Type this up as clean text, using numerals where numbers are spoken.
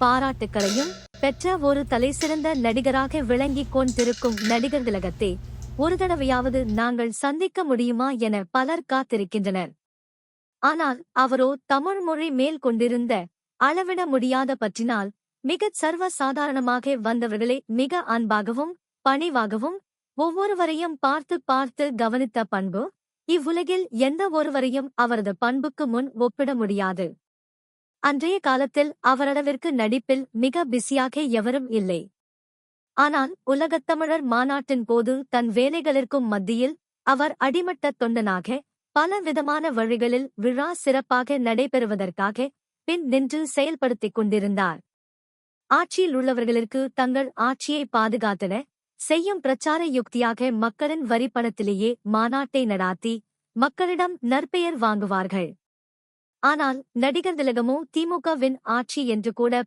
பாராட்டுக்களையும் பெற்ற ஒரு தலைசிறந்த நடிகராக விளங்கிக் கொண்டிருக்கும் நடிகர் திலகத்தை ஒரு தடவையாவது நாங்கள் சந்திக்க முடியுமா என பலர் காத்திருக்கின்றனர். ஆனால் அவரோ தமிழ் மொழி மேல் கொண்டிருந்த அளவிட முடியாத பற்றினால் மிகச் சர்வ சாதாரணமாக வந்தவர்களை மிக அன்பாகவும் பணிவாகவும் ஒவ்வொருவரையும் பார்த்து பார்த்து கவனித்த பண்பு இவ்வுலகில் எந்த ஒருவரையும் அவரது பண்புக்கு முன் ஒப்பிட முடியாது. அன்றைய காலத்தில் அவரளவிற்கு நடிப்பில் மிக பிஸியாக எவரும் இல்லை. ஆனால் உலகத்தமிழர் மாநாட்டின் போது தன் வேலைகளிற்கும் மத்தியில் அவர் அடிமட்ட தொண்டனாக பல விதமான வழிகளில் விழா சிறப்பாக நடைபெறுவதற்காக பின் நின்று செயல்படுத்திக் கொண்டிருந்தார். ஆட்சியில் உள்ளவர்களுக்கு தங்கள் ஆட்சியை பாதுகாத்தன செய்யும் பிரச்சார யுக்தியாக மக்களின் வரிப்பணத்திலேயே மாநாட்டை நடாத்தி மக்களிடம் நற்பெயர் வாங்குவார்கள். ஆனால் நடிகர் திலகமோ திமுகவின் ஆட்சி என்று கூட